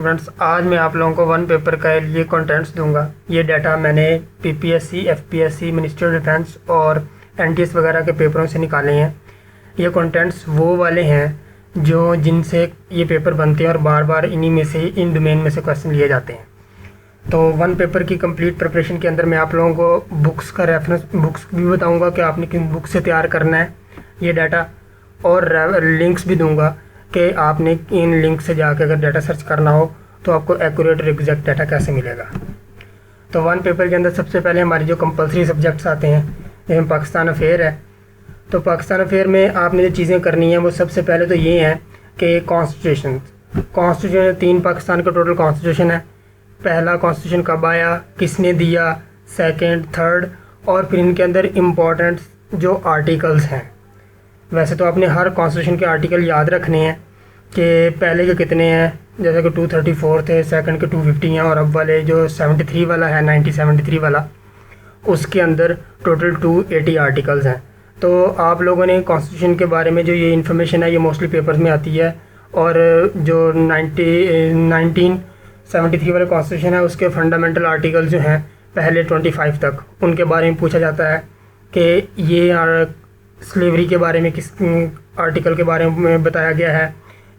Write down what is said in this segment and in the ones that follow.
Friends, आज मैं आप लोगों को वन पेपर के लिए कंटेंट्स दूंगा। ये डाटा मैंने PPSC, FPSC, ministry of defence और एनटीएस वगैरह के पेपरों से निकाले हैं। ये कंटेंट्स वो वाले हैं जो जिनसे ये पेपर बनते हैं और बार बार इन्हीं में से, इन डोमेन में से क्वेश्चन लिए जाते हैं। तो वन पेपर की कंप्लीट प्रिपरेशन के अंदर मैं आप लोगों को बुक्स का रेफरेंस, बुक्स भी बताऊँगा कि आपने किन बुक से तैयार करना है ये डाटा, और लिंक्स भी दूंगा कि आपने इन लिंक से जाकर अगर डाटा सर्च करना हो तो आपको एक्यूरेट और एग्जैक्ट डाटा कैसे मिलेगा। तो वन पेपर के अंदर सबसे पहले हमारी जो कंपलसरी सब्जेक्ट्स आते हैं, जैसे पाकिस्तान अफेयर है। तो पाकिस्तान अफेयर में आपने जो चीज़ें करनी है वो सबसे पहले तो ये हैं कि कॉन्स्टिट्यूशन 3 पाकिस्तान का टोटल कॉन्स्टिट्यूशन है। पहला कॉन्स्टिट्यूशन कब आया, किसने दिया, सेकेंड, थर्ड, और फिर इनके अंदर इम्पोर्टेंट जो आर्टिकल्स हैं। वैसे तो आपने हर कॉन्स्टिट्यूशन के आर्टिकल याद रखने हैं कि पहले के कितने हैं, जैसे कि 234 थे, सेकंड के 250 हैं, और अब वाले जो 73 वाला है, 1973 वाला, उसके अंदर टोटल 280 आर्टिकल्स हैं। तो आप लोगों ने कॉन्स्टिट्यूशन के बारे में जो ये इन्फॉर्मेशन है ये मोस्टली पेपर्स में आती है, और जो 1973 वाले कॉन्स्टिट्यूशन है उसके फंडामेंटल आर्टिकल जो हैं पहले 25 तक, उनके बारे में पूछा जाता है कि ये स्लेवरी के बारे में किस आर्टिकल के बारे में बताया गया है,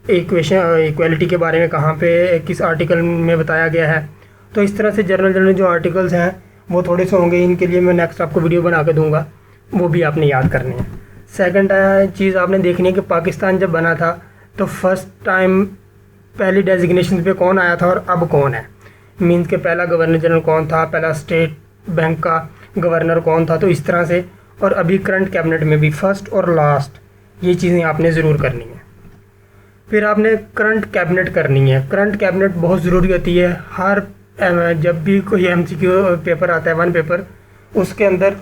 इक्वेलिटी के बारे में कहाँ पे किस आर्टिकल में बताया गया है। तो इस तरह से जनरल जो आर्टिकल्स हैं वो थोड़े से होंगे, इनके लिए मैं नेक्स्ट आपको वीडियो बना के दूंगा, वो भी आपने याद करने हैं। सेकंड चीज़ आपने देखनी है कि पाकिस्तान जब बना था तो फर्स्ट टाइम पहली डेजिग्नेशन पे कौन आया था और अब कौन है, मीन्स के पहला गवर्नर जनरल कौन था, पहला स्टेट बैंक का गवर्नर कौन था। तो इस तरह से, और अभी करंट कैबिनेट में भी फर्स्ट और लास्ट, ये चीज़ें आपने ज़रूर करनी है। फिर आपने करंट कैबिनेट करनी है। करंट कैबिनेट बहुत ज़रूरी होती है। हर जब भी कोई एमसीक्यू पेपर आता है, वन पेपर, उसके अंदर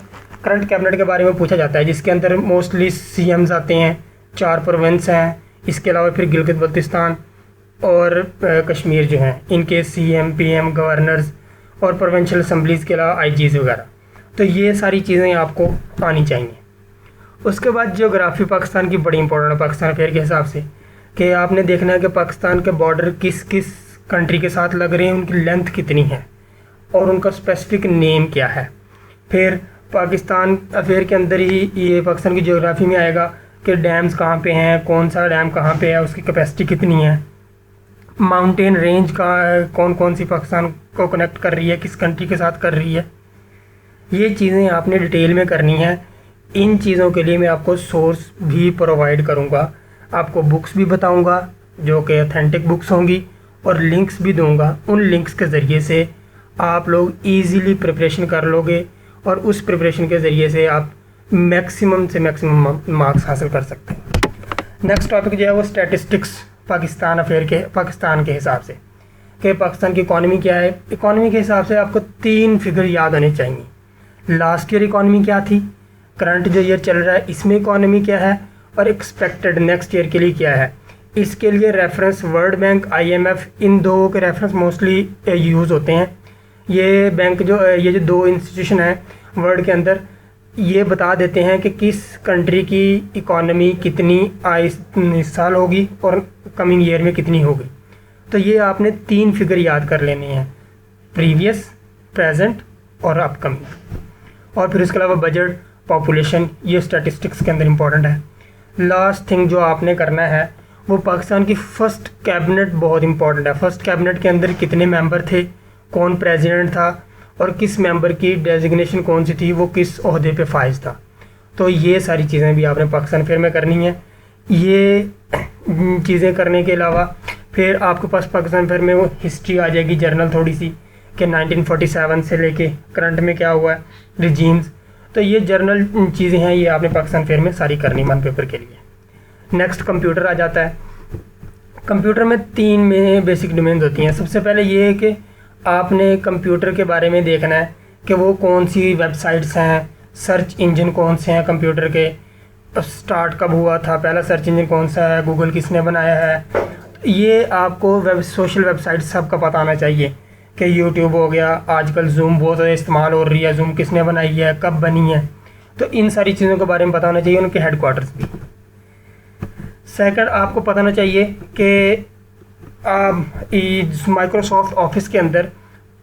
करंट कैबिनेट के बारे में पूछा जाता है, जिसके अंदर मोस्टली सीएम्स आते हैं, 4 प्रोविंस हैं, इसके अलावा फिर गिलगित बल्तिस्तान और कश्मीर जो हैं, इनके सीएम, पीएम, गवर्नर्स और प्रोविंशियल असम्बलीज़ के अलावा आईजीज़ वगैरह। तो ये सारी चीज़ें आपको आनी चाहिए। उसके बाद ज्योग्राफी पाकिस्तान की बड़ी इंपॉर्टेंट है पाकिस्तान अफेयर के हिसाब से, कि आपने देखना है कि पाकिस्तान के बॉर्डर किस किस कंट्री के साथ लग रहे हैं, उनकी लेंथ कितनी है और उनका स्पेसिफिक नेम क्या है। फिर पाकिस्तान अफेयर के अंदर ही ये पाकिस्तान की ज्योग्राफी में आएगा कि डैम्स कहाँ पे हैं, कौन सा डैम कहाँ पे है, उसकी कैपेसिटी कितनी है, माउंटेन रेंज का कौन कौन सी पाकिस्तान को कनेक्ट कर रही है, किस कंट्री के साथ कर रही है। ये चीज़ें आपने डिटेल में करनी है। इन चीज़ों के लिए मैं आपको सोर्स भी प्रोवाइड करूँगा, आपको बुक्स भी बताऊँगा जो कि ऑथेंटिक बुक्स होंगी, और लिंक्स भी दूँगा। उन लिंक्स के ज़रिए से आप लोग ईज़िली प्रिपरेशन कर लोगे और उस प्रिपरेशन के ज़रिए से आप मैक्सिमम से मैक्सिमम मार्क्स हासिल कर सकते हैं। नेक्स्ट टॉपिक जो है वो स्टैटिस्टिक्स पाकिस्तान अफेयर के, पाकिस्तान के हिसाब से, कि पाकिस्तान की इकॉनमी क्या है। इकॉनमी के हिसाब से आपको 3 फिगर याद होने चाहिए। लास्ट ईयर इकॉनमी क्या थी, करंट जो ईयर चल रहा है इसमें इकॉनमी क्या है, और एक्सपेक्टेड नेक्स्ट ईयर के लिए क्या है। इसके लिए रेफरेंस वर्ल्ड बैंक, आईएमएफ, इन दो के रेफरेंस मोस्टली यूज़ होते हैं। ये बैंक जो, ये जो 2 इंस्टीट्यूशन हैं वर्ल्ड के अंदर, ये बता देते हैं कि किस कंट्री की इकॉनमी कितनी इस साल होगी और कमिंग ईयर में कितनी होगी। तो ये आपने 3 फिगर याद कर लेने हैं, प्रीवियस, प्रेजेंट और अपकमिंग। और फिर उसके अलावा बजट, पॉपुलेशन, ये स्टैटिस्टिक्स के अंदर इंपॉर्टेंट है। लास्ट थिंग जो आपने करना है वो पाकिस्तान की फ़र्स्ट कैबिनेट बहुत इंपॉर्टेंट है। फर्स्ट कैबिनेट के अंदर कितने मेंबर थे, कौन प्रेसिडेंट था, और किस मेंबर की डेजिग्नेशन कौन सी थी, वो किस ओहदे पे फाइज था। तो ये सारी चीज़ें भी आपने पाकिस्तान अफेयर में करनी है। ये चीज़ें करने के अलावा फिर आपके पास पाकिस्तान अफेयर में वो हिस्ट्री आ जाएगी, जर्नल थोड़ी सी, कि 1947 से लेके करंट में क्या हुआ है, रिजीम्स। तो ये जर्नल चीज़ें हैं, ये आपने पाकिस्तान अफेयर में सारी करनी वन पेपर के लिए। नेक्स्ट कंप्यूटर आ जाता है। कंप्यूटर में 3 में बेसिक डोमेन्स होती हैं। सबसे पहले ये है कि आपने कंप्यूटर के बारे में देखना है कि वो कौन सी वेबसाइट्स हैं, सर्च इंजन कौन से हैं कंप्यूटर के, स्टार्ट कब हुआ था, पहला सर्च इंजन कौन सा है, गूगल किसने बनाया है। ये आपको सोशल वेबसाइट सब का पता आना चाहिए कि यूट्यूब हो गया, आजकल जूम बहुत ज़्यादा इस्तेमाल हो रही है, जूम किसने बनाई है, कब बनी है। तो इन सारी चीज़ों के बारे में पता होना चाहिए, उनके हेडक्वार्टर्स भी। सेकंड, आपको पता होना चाहिए कि माइक्रोसॉफ्ट ऑफिस के अंदर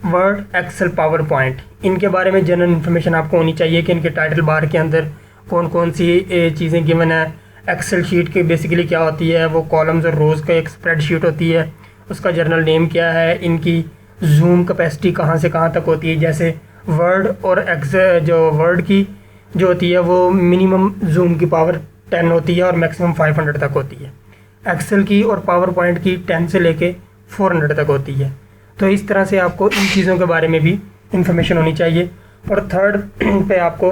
वर्ड, एक्सेल, पावर पॉइंट, इनके बारे में जनरल इन्फॉर्मेशन आपको होनी चाहिए कि इनके टाइटल बार के अंदर कौन कौन सी चीज़ें गिवन है। एक्सेल शीट की बेसिकली क्या होती है, वो कॉलम्स और रोज़ का एक स्प्रेड शीट होती है, उसका जर्नल नेम क्या है, इनकी जूम कैपेसिटी कहाँ से कहाँ तक होती है। जैसे वर्ड और एक्सेल, जो वर्ड की जो होती है वो मिनिमम जूम की पावर 10 होती है और मैक्सिमम 500 तक होती है। एक्सेल की और पावर पॉइंट की 10 से लेके 400 तक होती है। तो इस तरह से आपको इन चीज़ों के बारे में भी इंफॉर्मेशन होनी चाहिए। और थर्ड पे आपको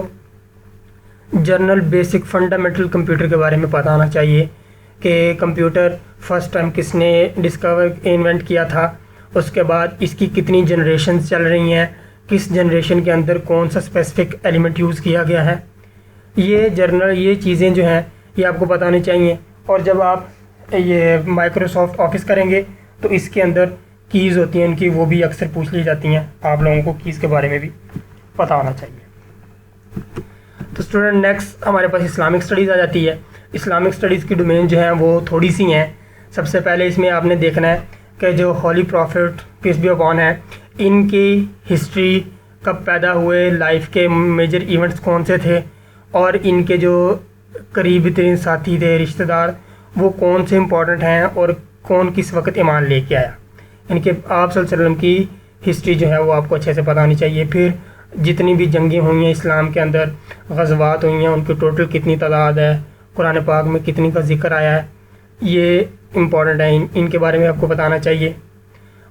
जनरल बेसिक फंडामेंटल कंप्यूटर के बारे में पता होना चाहिए कि कंप्यूटर फर्स्ट टाइम किसने इन्वेंट किया था, उसके बाद इसकी कितनी जनरेशन चल रही हैं, किस जनरेशन के अंदर कौन सा स्पेसिफिक एलिमेंट यूज़ किया गया है। ये चीज़ें जो हैं ये आपको पता होनी चाहिए। और जब आप ये माइक्रोसॉफ्ट ऑफिस करेंगे तो इसके अंदर कीज़ होती हैं उनकी, वो भी अक्सर पूछ ली जाती हैं। आप लोगों को कीज़ के बारे में भी पता होना चाहिए। तो स्टूडेंट, नेक्स्ट हमारे पास इस्लामिक स्टडीज़ आ जाती है। इस्लामिक स्टडीज़ की डोमेन जो है वो थोड़ी सी हैं। सबसे पहले इसमें आपने देखना है कि जो हॉली प्रॉफिट पीस बी अपॉन है, इनकी हिस्ट्री, कब पैदा हुए, लाइफ के मेजर इवेंट्स कौन से थे, और इनके जो करीबी तरीन साथी थे, रिश्तेदार, वो कौन से इम्पोर्टेंट हैं और कौन किस वक्त ईमान लेके आया। इनके आप सल्लल्लाहु अलैहि वसल्लम की हिस्ट्री जो है वो आपको अच्छे से पता होनी चाहिए। फिर जितनी भी जंगें हुई हैं इस्लाम के अंदर, गज़वात हुई हैं, उनकी टोटल कितनी तादाद है, कुरान पाक में कितनी का जिक्र आया है, ये इम्पॉर्टेंट है। इनके बारे में आपको बताना चाहिए।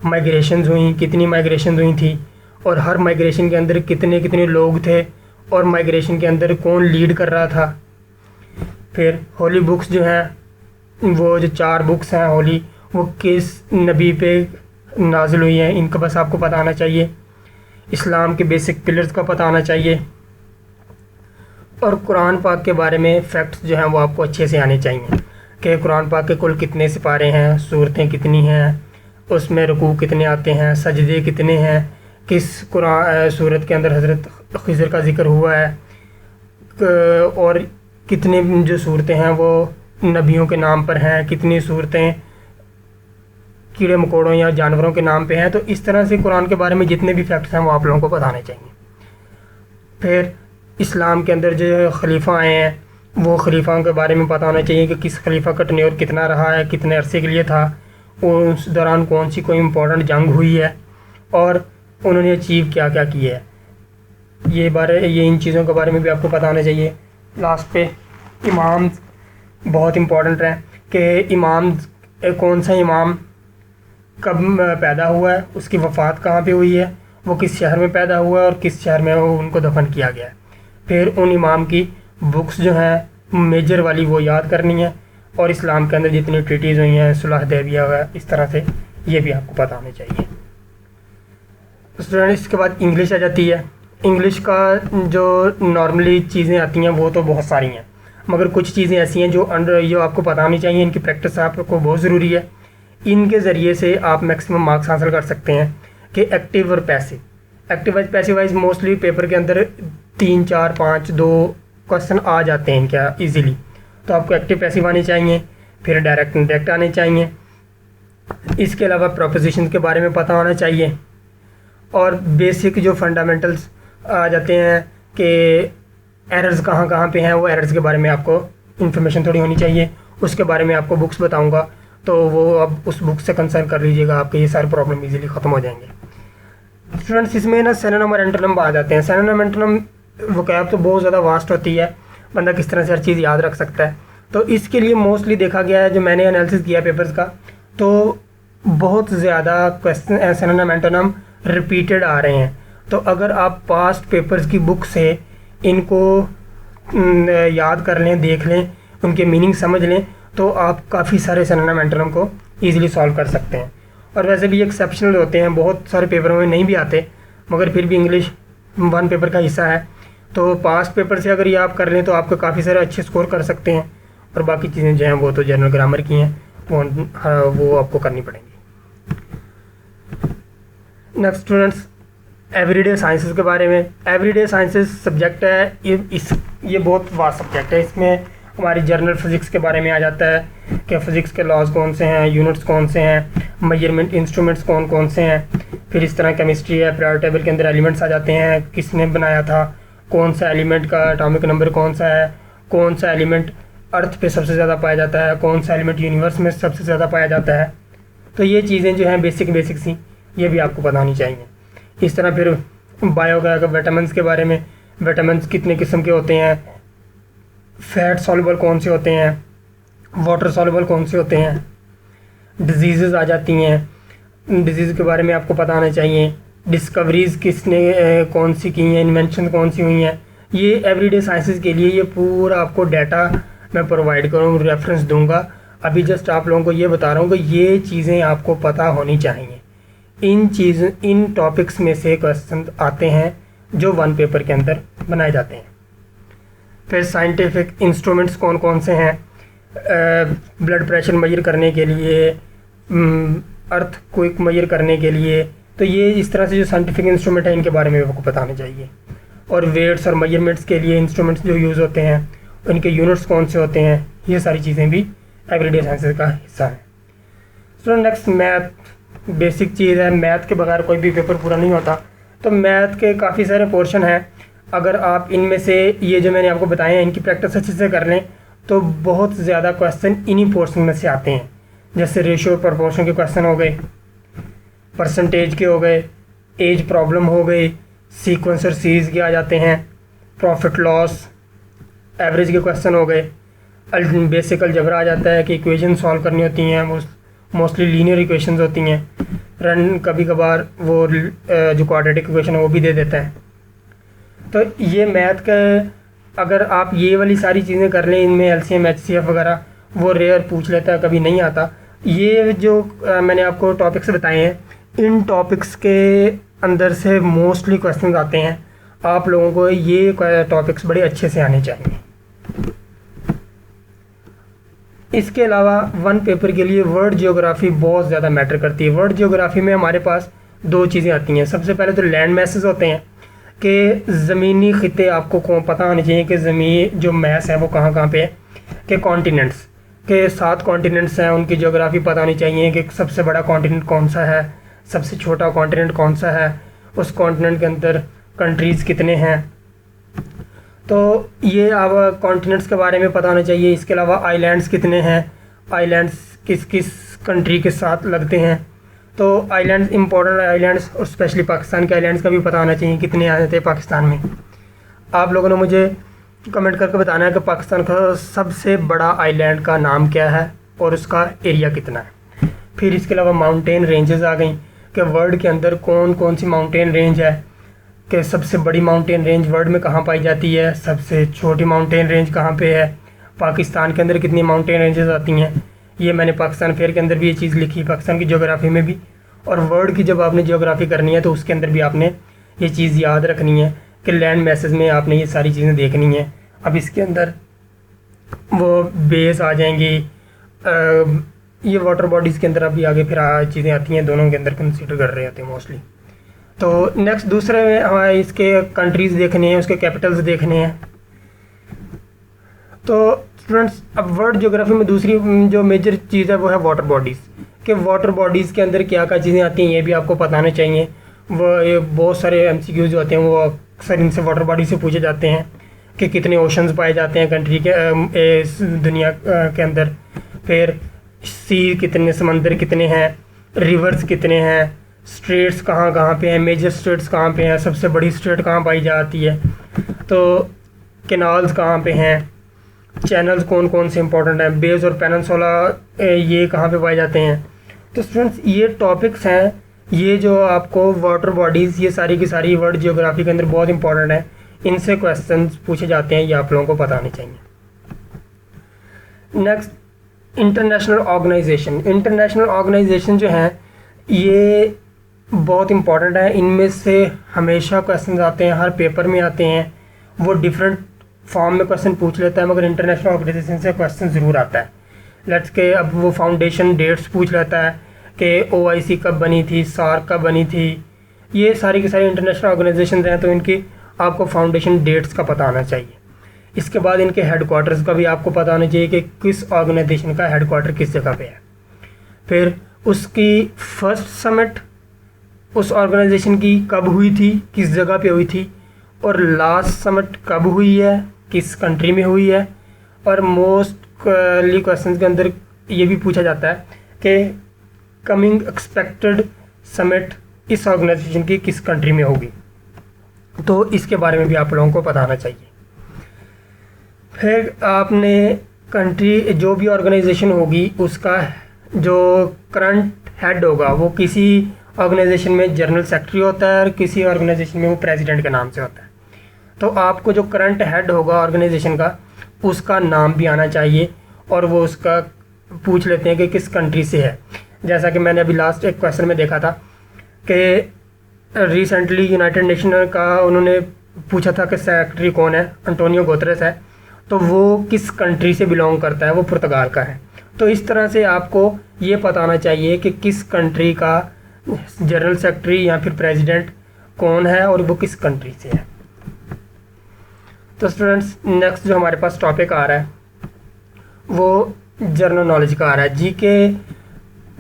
माइग्रेशंस हुई, कितनी माइग्रेशन हुई थी, और हर माइग्रेशन के अंदर कितने कितने लोग थे, और माइग्रेशन के अंदर कौन लीड कर रहा था। फिर होली बुक्स जो हैं, वो जो 4 बुक्स हैं होली, वो किस नबी पे नाजिल हुई हैं, इनका बस आपको पता होना चाहिए। इस्लाम के बेसिक पिलर्स का पता होना चाहिए। और कुरान पाक के बारे में फैक्ट्स जो हैं वो आपको अच्छे से आने चाहिए कि कुरान पाक के कुल कितने सिपारे हैं, सूरतें कितनी हैं, उसमें रुकू कितने आते हैं, सजदे कितने हैं, किस कुरान सूरत के अंदर हज़रत खिज़र का ज़िक्र हुआ है, और कितने जो सूरतें हैं वो नबियों के नाम पर हैं, कितनी सूरतें कीड़े मकोड़ों या जानवरों के नाम पे हैं। तो इस तरह से कुरान के बारे में जितने भी फैक्ट्स हैं वो आप लोगों को बताने चाहिए। फिर इस्लाम के अंदर जो खलीफा आए हैं वो खलीफाओं के बारे में पता होना चाहिए कि किस खलीफा का टेन्योर कितना रहा है, कितने अरसे के लिए था, उस दौरान कौन सी कोई इम्पोर्टेंट जंग हुई है, और उन्होंने अचीव क्या क्या किया है। ये इन चीज़ों के बारे में भी आपको पता होना चाहिए। लास्ट पे इमाम बहुत इम्पोर्टेंट है कि इमाम कौन सा इमाम कब पैदा हुआ है, उसकी वफ़ात कहाँ पे हुई है, वो किस शहर में पैदा हुआ है और किस शहर में उनको दफन किया गया है। फिर उन इमाम की बुक्स जो हैं मेजर वाली वो याद करनी है, और इस्लाम के अंदर जितनी ट्रीटीज़ हुई हैं, सुलह हुदैबिया हुआ है, इस तरह से ये भी आपको पता होने चाहिए। स्टूडेंट, इसके बाद इंग्लिश आ जाती है। इंग्लिश का जो नॉर्मली चीज़ें आती हैं वो तो बहुत सारी हैं, मगर कुछ चीज़ें ऐसी हैं जो आपको पता होनी चाहिए। इनकी प्रैक्टिस आपको बहुत ज़रूरी है। इनके ज़रिए से आप मैक्सिमम मार्क्स हासिल कर सकते हैं कि एक्टिव और passive. Active voice passive wise mostly paper के अंदर 3, 4, 5, 2 क्वेश्चन आ जाते हैं क्या इजीली। तो आपको एक्टिव पैसिव आने चाहिए, फिर डायरेक्ट इनडायरेक्ट आने चाहिए। इसके अलावा प्रोपोजिशन के बारे में पता होना चाहिए, और बेसिक जो फंडामेंटल्स आ जाते हैं कि एरर्स कहाँ कहाँ पे हैं, वो एरर्स के बारे में आपको इन्फॉर्मेशन थोड़ी होनी चाहिए। उसके बारे में आपको बुक्स बताऊंगा, तो वो अब उस बुक से कंसर्न कर लीजिएगा, आपके ये सारे प्रॉब्लम इजीली ख़त्म हो जाएंगे। स्टूडेंट्स, इसमें ना सिनोनिम और एंटोनिम आ जाते हैं। सिनोनिम एंटोनिम वोकैब तो बहुत ज़्यादा वास्ट होती है, बंदा किस तरह से हर चीज़ याद रख सकता है। तो इसके लिए मोस्टली देखा गया है, जो मैंने एनालिसिस किया पेपर्स का, तो बहुत ज़्यादा क्वेश्चन सिनोनिम एंटोनिम रिपीटेड आ रहे हैं। तो अगर आप पास्ट पेपर्स की बुक से इनको याद कर लें, देख लें, उनके मीनिंग समझ लें, तो आप काफ़ी सारे सिनोनिम एंटोनिम को ईज़िली सॉल्व कर सकते हैं। और वैसे भी एक्सेप्शनल होते हैं, बहुत सारे पेपरों में नहीं भी आते, मगर फिर भी इंग्लिश 1 पेपर का हिस्सा है। तो पास्ट पेपर से अगर ये आप कर लें तो आपको काफ़ी सारे अच्छे स्कोर कर सकते हैं। और बाकी चीज़ें जो हैं वो तो जनरल ग्रामर की हैं, वो आपको करनी पड़ेंगी। नेक्स्ट स्टूडेंट्स, एवरीडे साइंसेस के बारे में। एवरीडे साइंसेस सब्जेक्ट है, ये बहुत वास्ट सब्जेक्ट है। इसमें हमारी जर्नल फिज़िक्स के बारे में आ जाता है कि फ़िज़िक्स के लॉज कौन से हैं, यूनिट्स कौन से हैं, मेजरमेंट इंस्ट्रूमेंट्स कौन कौन से हैं। फिर इस तरह केमिस्ट्री है, पीरियोडिक टेबल के अंदर एलिमेंट्स आ जाते हैं, किसने बनाया था, कौन सा एलिमेंट का एटॉमिक नंबर कौन सा है, कौन सा एलिमेंट अर्थ पे सबसे ज़्यादा पाया जाता है, कौन सा एलिमेंट यूनिवर्स में सबसे ज़्यादा पाया जाता है। तो ये चीज़ें जो हैं बेसिक सी, ये भी आपको पता होनी चाहिए। इस तरह फिर बायो का विटामिन्स के बारे में, विटामिन्स कितने किस्म के होते हैं, फैट सॉल्युबल कौन से होते हैं, वाटर सॉल्युबल कौन से होते हैं, डिजीज़ आ जाती हैं, डिजीज़ के बारे में आपको पता होना चाहिए, डिस्कवरीज़ किसने कौन सी की हैं, इन्वेंशन कौन सी हुई हैं। ये एवरीडे साइंसेस के लिए ये पूरा आपको डाटा मैं प्रोवाइड करूँ, रेफरेंस दूंगा। अभी जस्ट आप लोगों को ये बता रहा हूँ कि ये चीज़ें आपको पता होनी चाहिए। इन टॉपिक्स में से क्वेश्चन आते हैं जो वन पेपर के अंदर बनाए जाते हैं। फिर साइंटिफिक इंस्ट्रूमेंट्स कौन कौन से हैं, ब्लड प्रेशर मेजर करने के लिए, अर्थ क्विक मेजर करने के लिए। तो ये इस तरह से जो साइंटिफिक इंस्ट्रूमेंट है इनके बारे में आपको पता होना चाहिए। और वेट्स और मेजरमेंट्स के लिए इंस्ट्रूमेंट्स जो यूज़ होते हैं, उनके यूनिट्स कौन से होते हैं, ये सारी चीज़ें भी एवरीडे साइंसेस का हिस्सा है। सो नेक्स्ट मैथ, बेसिक चीज़ है, मैथ के बगैर कोई भी पेपर पूरा नहीं होता। तो मैथ के काफ़ी सारे पोर्शन हैं, अगर आप इनमें से ये जो मैंने आपको बताए हैं इनकी प्रैक्टिस अच्छे से कर लें तो बहुत ज़्यादा क्वेश्चन इन्हीं पोर्शन में से आते हैं। जैसे रेशियो प्रपोर्शन के क्वेश्चन हो गए, परसेंटेज के हो गए, एज प्रॉब्लम हो गई, सीक्वेंस और सीरीज़ के आ जाते हैं, प्रॉफिट लॉस, एवरेज के क्वेश्चन हो गए, बेसिक अलजेब्रा आ जाता है कि इक्वेशन सॉल्व करनी होती हैं, वो मोस्टली लीनियर इक्वेशंस होती हैं। रन कभी कभार वो जो क्वाड्रेटिक इक्वेशन है वो भी दे देता है। तो ये मैथ का अगर आप ये वाली सारी चीज़ें कर लें, इनमें एलसीएम एचसीएफ वगैरह वो रेयर पूछ लेता है, कभी नहीं आता। ये जो मैंने आपको टॉपिक्स बताए हैं, इन टॉपिक्स के अंदर से मोस्टली क्वेश्चन आते हैं। आप लोगों को ये टॉपिक्स बड़े अच्छे से आने चाहिए। इसके अलावा वन पेपर के लिए वर्ल्ड जियोग्राफी बहुत ज़्यादा मैटर करती है। वर्ल्ड जियोग्राफी में हमारे पास दो चीज़ें आती हैं। सबसे पहले तो लैंड मैसेज होते हैं कि ज़मीनी ख़िते आपको पता होने चाहिए कि ज़मीन जो मैस है वो कहाँ कहाँ पे है, कि कॉन्टिनेंट्स के 7 कॉन्टिनेंट्स हैं, उनकी जियोग्राफी पता होनी चाहिए कि सबसे बड़ा कॉन्टिनेंट कौन सा है, सबसे छोटा कॉन्टिनेंट कौन सा है, उस कॉन्टिनेंट के अंदर कंट्रीज़ कितने हैं। तो ये अब कॉन्टिनेंट्स के बारे में पता होना चाहिए। इसके अलावा आइलैंड्स कितने हैं, आइलैंड्स किस किस कंट्री के साथ लगते हैं। तो आइलैंड्स, इंपॉर्टेंट आइलैंड्स और स्पेशली पाकिस्तान के आइलैंड्स का भी पता होना चाहिए कितने आए थे पाकिस्तान में। आप लोगों ने मुझे कमेंट करके बताना है कि पाकिस्तान का सबसे बड़ा आइलैंड का नाम क्या है और उसका एरिया कितना है। फिर इसके अलावा माउंटेन रेंजेस आ गई कि वर्ल्ड के अंदर कौन कौन सी माउंटेन रेंज है, कि सबसे बड़ी माउंटेन रेंज वर्ल्ड में कहाँ पाई जाती है, सबसे छोटी माउंटेन रेंज कहाँ पे है, पाकिस्तान के अंदर कितनी माउंटेन रेंजेस आती हैं। ये मैंने पाकिस्तान फेयर के अंदर भी ये चीज़ लिखी, पाकिस्तान की ज्योग्राफी में भी। और वर्ल्ड की जब आपने ज्योग्राफी करनी है तो उसके अंदर भी आपने ये चीज़ याद रखनी है कि लैंड मैसेज में आपने ये सारी चीज़ें देखनी है। अब इसके अंदर वो बेस आ जाएंगी, ये वाटर बॉडीज़ के अंदर अभी आगे फिर चीज़ें आती हैं, दोनों के अंदर कंसिडर कर रहे होते हैं मोस्टली। तो नेक्स्ट दूसरे में हमारे इसके कंट्रीज़ देखने हैं, उसके कैपिटल्स देखने हैं। तो स्टूडेंट्स अब वर्ल्ड ज्योग्राफी में दूसरी जो मेजर चीज़ है वो है वाटर बॉडीज़, कि वाटर बॉडीज़ के अंदर क्या क्या चीज़ें आती हैं ये भी आपको बताना चाहिए। वो ये बहुत सारे एमसीक्यूज़ जो होते हैं वो अक्सर इनसे वाटर बॉडी से पूछे जाते हैं कि कितने ओशंस पाए जाते हैं कंट्री के इस दुनिया के अंदर, फिर सी कितने, समंदर कितने हैं, रिवर्स कितने हैं, स्ट्रेट्स कहाँ कहाँ पे हैं, मेजर स्ट्रेट्स कहाँ पे हैं, सबसे बड़ी स्ट्रेट कहाँ पाई जाती है, तो कैनाल्स कहाँ पे हैं, चैनल्स कौन कौन से इंपॉर्टेंट हैं, बेस और पेनिनसुला ये कहाँ पे पाए जाते हैं। तो स्टूडेंट्स ये टॉपिक्स हैं, ये जो आपको वाटर बॉडीज़ ये सारी की सारी वर्ल्ड जियोग्राफी के अंदर बहुत इंपॉर्टेंट है, इनसे क्वेश्चंस पूछे जाते हैं, ये आप लोगों को पता होने चाहिए। Next international organisation. International organisation जो हैं ये बहुत इंपॉर्टेंट है, इनमें से हमेशा क्वेश्चंस आते हैं, हर पेपर में आते हैं। वो डिफरेंट फॉर्म में क्वेश्चन पूछ लेता है मगर इंटरनेशनल ऑर्गेनाइजेशन से क्वेश्चन ज़रूर आता है। लेट्स के अब वो फाउंडेशन डेट्स पूछ लेता है कि OIC कब बनी थी, सार्क कब बनी थी, ये सारी की सारी इंटरनेशनल ऑर्गेनाइजेशन हैं, तो इनकी आपको फाउंडेशन डेट्स का पता होना चाहिए। इसके बाद इनके हेडक्वार्टर्स का भी आपको पता होना चाहिए कि किस ऑर्गेनाइजेशन का हेडक्वार्टर किस जगह पे है। फिर उसकी फर्स्ट समिट उस ऑर्गेनाइजेशन की कब हुई थी, किस जगह पे हुई थी, और लास्ट समिट कब हुई है, किस कंट्री में हुई है। और मोस्टली क्वेश्चंस के अंदर ये भी पूछा जाता है कि कमिंग एक्सपेक्टेड समिट इस ऑर्गेनाइजेशन की किस कंट्री में होगी, तो इसके बारे में भी आप लोगों को पता होना चाहिए। फिर आपने कंट्री जो भी ऑर्गेनाइजेशन होगी उसका जो करंट हेड होगा वो किसी ऑर्गेनाइजेशन में जनरल सेक्रेटरी होता है और किसी ऑर्गेनाइजेशन में वो प्रेसिडेंट के नाम से होता है। तो आपको जो करंट हेड होगा ऑर्गेनाइजेशन का उसका नाम भी आना चाहिए, और वो उसका पूछ लेते हैं कि किस कंट्री से है। जैसा कि मैंने अभी लास्ट एक क्वेश्चन में देखा था कि रिसेंटली यूनाइटेड नेशन का उन्होंने पूछा था कि सेक्रेटरी कौन है, अंटोनियो गुतेरेस है, तो वो किस कंट्री से बिलोंग करता है, वो पुर्तगाल का है। तो इस तरह से आपको ये पता होना चाहिए कि किस कंट्री का जनरल सेक्रेटरी या फिर प्रेसिडेंट कौन है और वो किस कंट्री से है। तो स्टूडेंट्स, नेक्स्ट जो हमारे पास टॉपिक आ रहा है वो जनरल नॉलेज का आ रहा है। जीके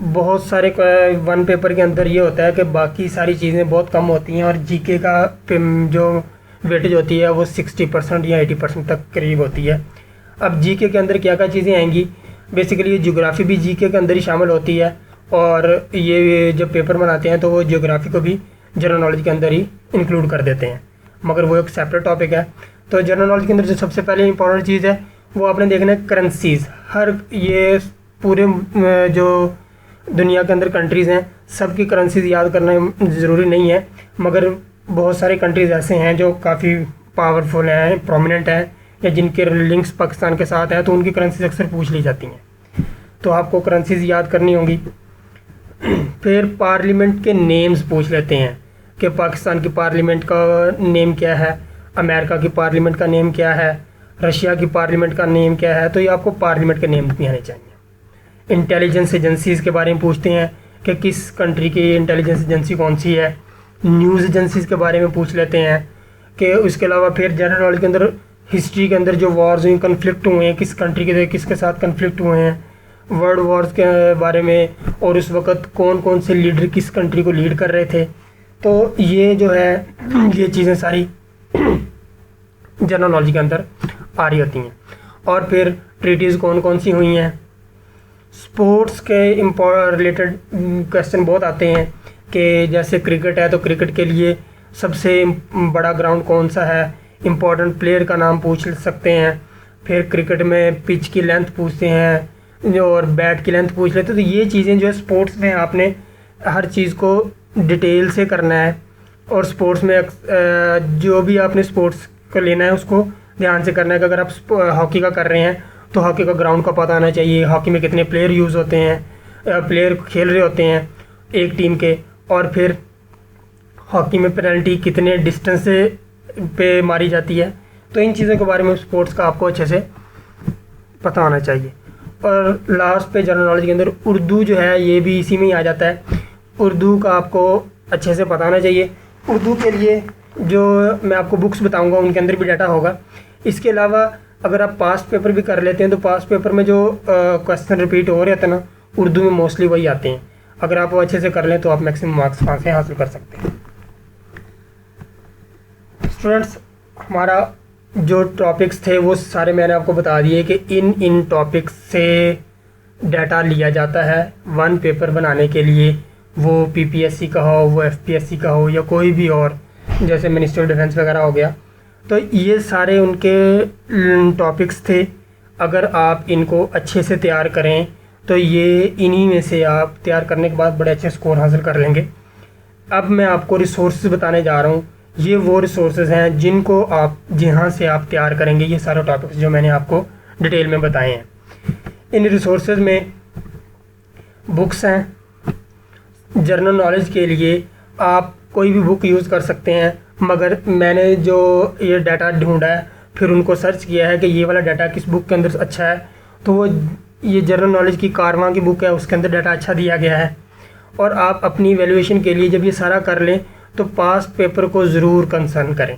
बहुत सारे वन पेपर के अंदर ये होता है कि बाकी सारी चीज़ें बहुत कम होती हैं और जीके का जो वेटेज होती है वो 60% या 80% तक करीब होती है। अब जीके के अंदर क्या क्या चीज़ें आएंगी, बेसिकली ये ज्योग्राफी भी जीके के अंदर ही शामिल होती है, और ये जब पेपर बनाते हैं तो वो ज्योग्राफी को भी जनरल नॉलेज के अंदर ही इंक्लूड कर देते हैं, मगर वो एक सेपरेट टॉपिक है। तो जनरल नॉलेज के अंदर जो सबसे पहले इंपॉर्टेंट चीज़ है वो आपने देखना है करेंसीज़। हर ये पूरे जो दुनिया के अंदर कंट्रीज़ हैं सबकी करेंसीज़ याद करना ज़रूरी नहीं है, मगर बहुत सारे कंट्रीज़ ऐसे हैं जो काफ़ी पावरफुल हैं, प्रोमिनेंट हैं, या जिनके लिंक्स पाकिस्तान के साथ हैं, तो उनकी करेंसीज अक्सर पूछ ली जाती हैं, तो आपको करेंसीज याद करनी होंगी। फिर पार्लियामेंट के नेम्स पूछ लेते हैं कि पाकिस्तान की पार्लियामेंट का नेम क्या है, अमेरिका की पार्लियामेंट का नेम क्या है, रशिया की पार्लियामेंट का नेम क्या है, तो ये आपको पार्लियामेंट के नेम भी आने चाहिए। इंटेलिजेंस एजेंसीज़ के बारे में पूछते हैं कि किस कंट्री की इंटेलिजेंस एजेंसी कौन सी है। न्यूज़ एजेंसीज़ के बारे में पूछ लेते हैं कि उसके अलावा फिर जनरल नॉलेज के अंदर हिस्ट्री के अंदर जो वॉर्स हुई, कन्फ्लिक्ट हुए हैं, किस कंट्री के किसके साथ कन्फ्लिक्ट हुए हैं, वर्ल्ड वॉर्स के बारे में, और उस वक्त कौन कौन से लीडर किस कंट्री को लीड कर रहे थे। तो ये जो है ये चीज़ें सारी जनरल नॉलेज के अंदर आ रही होती हैं। और फिर ट्रीटीज़ कौन कौन सी हुई हैं। स्पोर्ट्स के रिलेटेड क्वेश्चन बहुत आते हैं कि जैसे क्रिकेट है तो क्रिकेट के लिए सबसे बड़ा ग्राउंड कौन सा है, इम्पोर्टेंट प्लेयर का नाम पूछ सकते हैं। फिर क्रिकेट में पिच की लेंथ पूछते हैं और बैट की लेंथ पूछ लेते हैं। तो ये चीज़ें जो है स्पोर्ट्स में आपने हर चीज़ को डिटेल से करना है, और स्पोर्ट्स में जो भी आपने स्पोर्ट्स को लेना है उसको ध्यान से करना है कि अगर आप हॉकी का कर रहे हैं तो हॉकी का ग्राउंड का पता होना चाहिए, हॉकी में कितने प्लेयर यूज़ होते हैं, प्लेयर खेल रहे होते हैं एक टीम के, और फिर हॉकी में पेनल्टी कितने डिस्टेंस से पे मारी जाती है। तो इन चीज़ों के बारे में स्पोर्ट्स का आपको अच्छे से पता होना चाहिए। और लास्ट पे जनरल नॉलेज के अंदर उर्दू जो है ये भी इसी में ही आ जाता है। उर्दू का आपको अच्छे से पता होना चाहिए। उर्दू के लिए जो मैं आपको बुक्स बताऊंगा उनके अंदर भी डाटा होगा। इसके अलावा अगर आप पास्ट पेपर भी कर लेते हैं तो पास्ट पेपर में जो क्वेश्चन रिपीट हो रहे थे ना, उर्दू में मोस्टली वही आते हैं। अगर आप वो अच्छे से कर लें तो आप मैक्सिमम मार्क्स वहाँ से हासिल कर सकते हैं। स्टूडेंट्स, हमारा जो टॉपिक्स थे वो सारे मैंने आपको बता दिए कि इन टॉपिक्स से डाटा लिया जाता है वन पेपर बनाने के लिए, वो पीपीएससी का हो, वो एफपीएससी का हो, या कोई भी और जैसे मिनिस्ट्री ऑफ डिफेंस वगैरह हो गया। तो ये सारे उनके टॉपिक्स थे। अगर आप इनको अच्छे से तैयार करें तो ये इन्हीं में से आप तैयार करने के बाद बड़े अच्छे स्कोर हासिल कर लेंगे। अब मैं आपको रिसोर्सेज बताने जा रहा हूँ। ये वो रिसोर्सेज हैं जिनको आप जहाँ से आप तैयार करेंगे ये सारे टॉपिक्स जो मैंने आपको डिटेल में बताए हैं। इन रिसोर्सेज में बुक्स हैं। जनरल नॉलेज के लिए आप कोई भी बुक यूज़ कर सकते हैं, मगर मैंने जो ये डाटा ढूंढा है फिर उनको सर्च किया है कि ये वाला डाटा किस बुक के अंदर अच्छा है, तो वो ये जनरल नॉलेज की कारवां की बुक है, उसके अंदर डाटा अच्छा दिया गया है। और आप अपनी वैल्यूएशन के लिए जब ये सारा कर लें तो पास्ट पेपर को ज़रूर कंसर्न करें।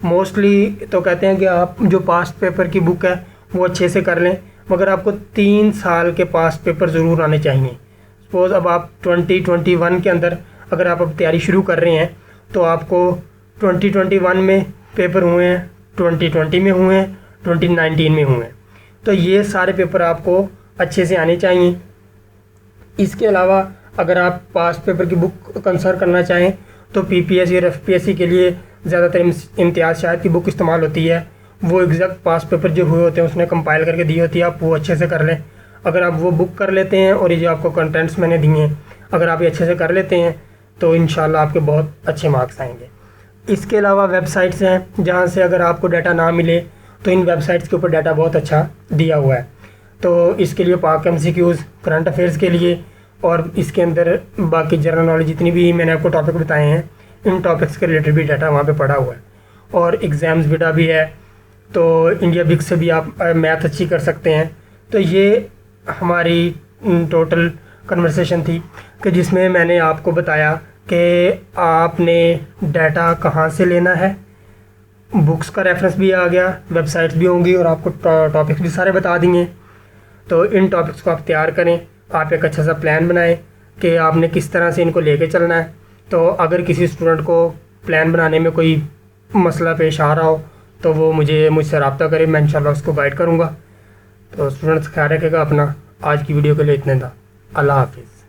मोस्टली तो कहते हैं कि आप जो पास्ट पेपर की बुक है वो अच्छे से कर लें, मगर आपको 3 साल के पास्ट पेपर ज़रूर आने चाहिए। सपोज़ अब आप 2021 के अंदर अगर आप अब तैयारी शुरू कर रहे हैं तो आपको 2021 में पेपर हुए हैं, 2020 में हुए हैं, 2019 में हुए हैं, तो ये सारे पेपर आपको अच्छे से आने चाहिए। इसके अलावा अगर आप पास पेपर की बुक कंसल्ट करना चाहें तो पीपीएससी और एफपीएससी के लिए ज़्यादातर इम्तियाज़ शाहिद की बुक इस्तेमाल होती है। वो एग्जैक्ट पास पेपर जो हुए होते हैं उसने कंपाइल करके दी होती है, आप वो अच्छे से कर लें। अगर आप वो बुक कर लेते हैं और ये जो आपको कंटेंट्स मैंने दिए हैं अगर आप ये अच्छे से कर लेते हैं तो इंशाल्लाह आपके बहुत अच्छे मार्क्स आएंगे। इसके अलावा वेबसाइट्स हैं जहाँ से अगर आपको डाटा ना मिले तो इन वेबसाइट्स के ऊपर डाटा बहुत अच्छा दिया हुआ है। तो इसके लिए पाक एमसीक्यूज़, करंट अफेयर्स के लिए और इसके अंदर बाकी जनरल नॉलेज जितनी भी मैंने आपको टॉपिक बताए हैं इन टॉपिक्स के रिलेटेड भी डाटा वहाँ पे पड़ा हुआ है। और एग्ज़ाम्स बेटा भी है, तो इंडिया बिग से भी आप मैथ अच्छी कर सकते हैं। तो ये हमारी टोटल कन्वर्सेशन थी कि जिसमें मैंने आपको बताया कि आपने डाटा कहाँ से लेना है, बुक्स का रेफरेंस भी आ गया, वेबसाइट्स भी होंगी और आपको टॉपिक्स भी सारे बता देंगे। तो इन टॉपिक्स को आप तैयार करें, आप एक अच्छा सा प्लान बनाएं कि आपने किस तरह से इनको लेके चलना है। तो अगर किसी स्टूडेंट को प्लान बनाने में कोई मसला पेश आ रहा हो तो वो मुझसे रब्ता करे, मैं इंशाल्लाह उसको गाइड करूँगा। तो स्टूडेंट्स ख्याल रखेगा अपना। आज की वीडियो के लिए इतना था। अल्लाह हाफिज़।